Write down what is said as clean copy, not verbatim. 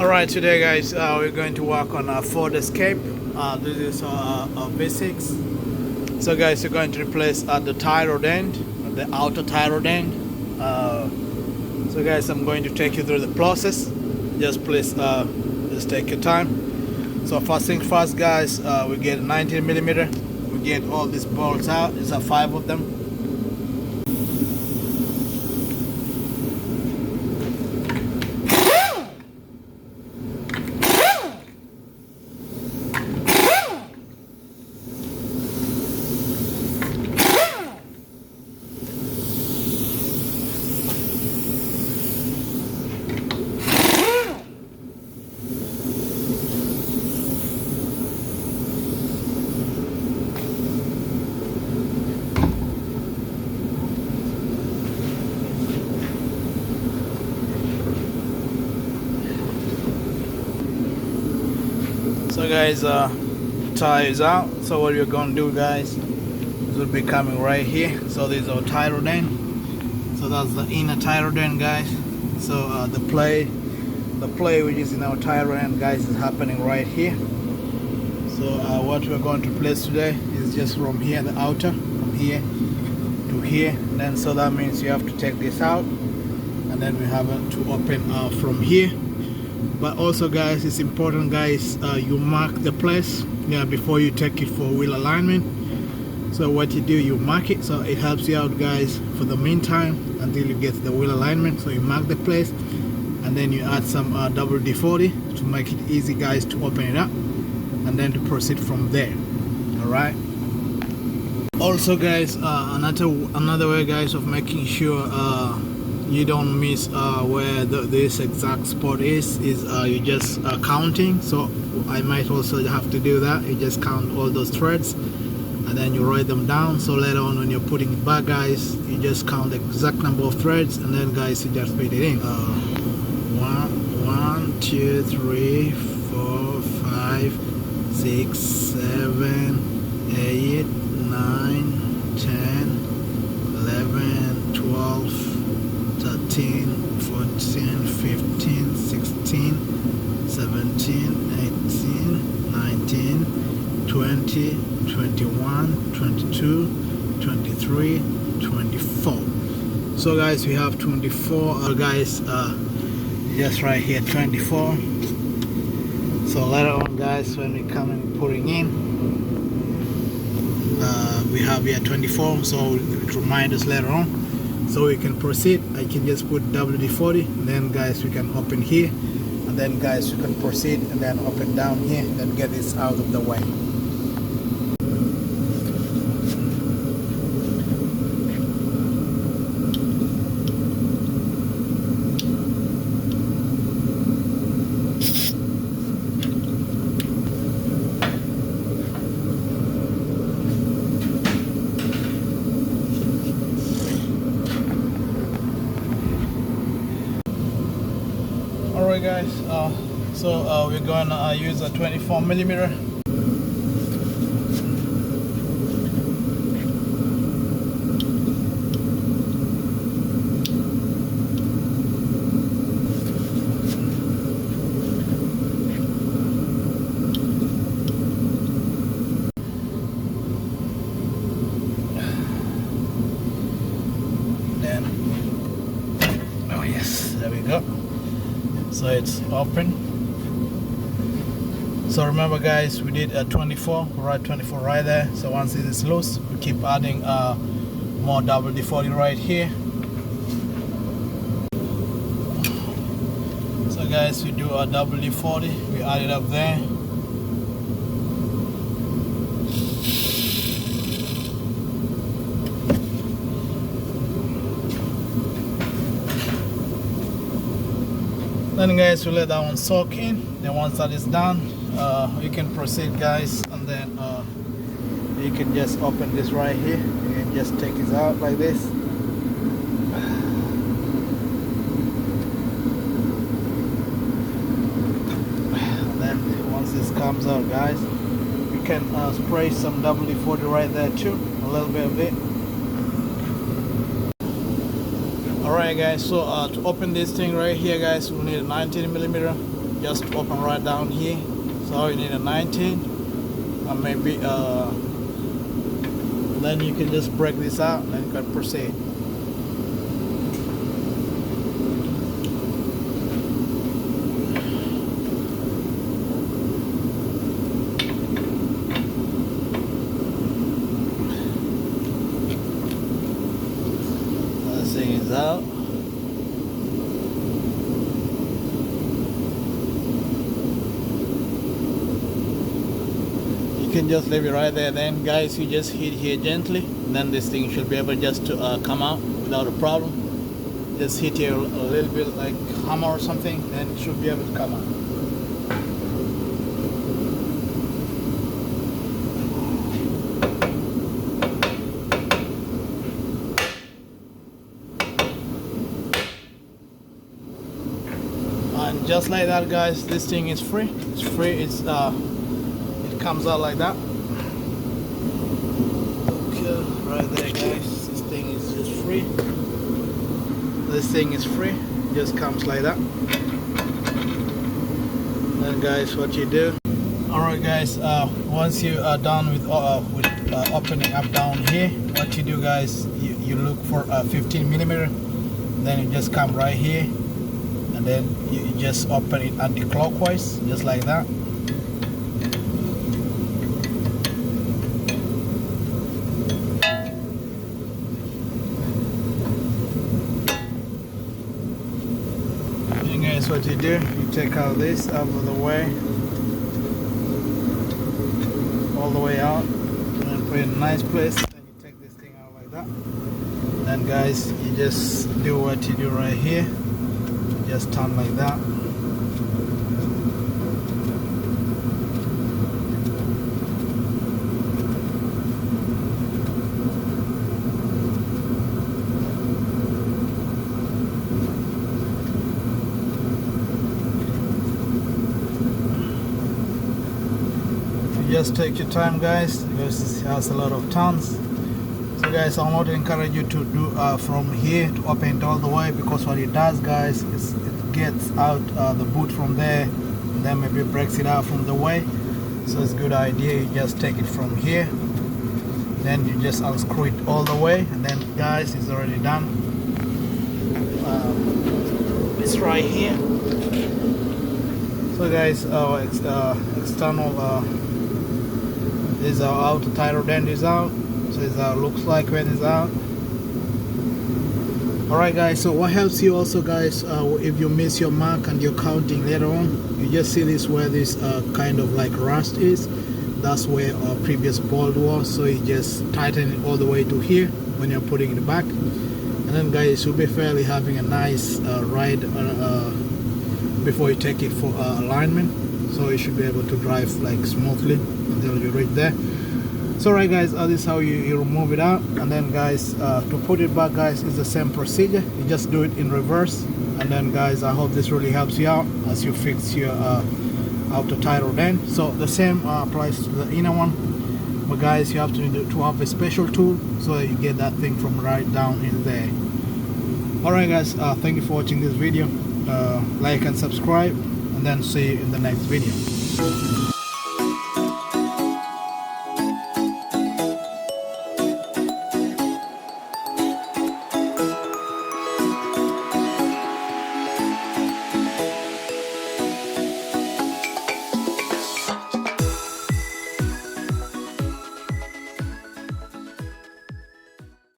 Alright, today guys, we're going to work on our Ford Escape. This is our V6. So guys, we're going to replace the tie rod end, the outer tie rod end. So guys, I'm going to take you through the process. Just please, just take your time. So first thing first guys, we get 19mm. We get all these bolts out. These are 5 of them. So guys, tie is out. So what you're gonna do guys, this will be coming right here. So this is our tie rod end. So that's the inner tie rod end guys. So the play which is in our tie rod end guys is happening right here. So what we're going to place today is just from here, the outer, from here to here. And then so that means you have to take this out, and then we have to open from here. But also guys, it's important guys, you mark the place before you take it for wheel alignment. So what you do, you mark it, so it helps you out guys for the meantime until you get the wheel alignment. So you mark the place, and then you add some WD-40 to make it easy guys to open it up, and then to proceed from there. Alright, also guys, another way guys of making sure you don't miss where this exact spot is you just counting. So I might also have to do that. You just count all those threads, and then you write them down. So later on when you're putting it back guys, you just count the exact number of threads, and then guys you just fit it in. 1 2 3 4 5 6 7 8 9 10 11 12 13, 14, 15, 16, 17, 18, 19, 20, 21, 22, 23, 24. So guys, we have 24 guys, just right here, 24. So later on guys, when we come and putting in, we have here 24, so it reminds us later on. So we can proceed. I can just put WD-40, and then guys we can open here, and then guys we can proceed and then open down here, and then get this out of the way. Alright guys, so we're going to use a 24mm. Then, oh yes, there we go. So it's open. So remember guys, we did a 24, right? 24 right there. So once it is loose, we keep adding more WD-40 right here. So guys, we do a WD-40, we add it up there. Then guys, we let that one soak in. Then once that is done, you can proceed guys, and then you can just open this right here. You can just take it out like this. And then once this comes out guys, we can spray some WD-40 right there too, a little bit of it. Alright guys, so to open this thing right here guys, we need a 19mm. just open right down here. So you need a 19, and maybe then you can just break this out and then you can proceed. This thing is out. You can just leave it right there. Then guys, you just hit here gently, and then this thing should be able just to come out without a problem. Just hit here a little bit like hammer or something, and it should be able to come out. And just like that guys, this thing is free. It's free. It's it comes out like that. Okay, right there guys, this thing is just free. This thing is free, just comes like that. Then guys, what you do, alright guys, once you are done with opening up down here, what you do guys, you look for a 15mm, then you just come right here, and then you just open it anti-clockwise, just like that. And guys, what you do, you take out this out of the way, all the way out, and then put it in a nice place, and you take this thing out like that. Then guys, you just do what you do right here, just turn like that. Just take your time guys, because it has a lot of turns. So guys, I want to encourage you to do from here to open it all the way, because what it does guys is it gets out the boot from there, and then maybe breaks it out from the way. So it's a good idea, you just take it from here, then you just unscrew it all the way, and then guys, it's already done. It's right here. So guys, our external is our outer tire dent is out. So this is how it looks like when it's out. Alright guys, so what helps you also guys, if you miss your mark and you're counting later on, you just see this where this kind of like rust is. That's where our previous bolt was, so you just tighten it all the way to here when you're putting it back. And then guys, you'll be fairly having a nice ride before you take it for alignment. So you should be able to drive like smoothly until you reach there. So right guys, this is how you remove it out. And then guys, to put it back guys, is the same procedure. You just do it in reverse. And then guys, I hope this really helps you out as you fix your outer tire dent. So the same applies to the inner one, but guys, you have to have a special tool so you get that thing from right down in there. Alright guys, thank you for watching this video. Like and subscribe, and then see you in the next video.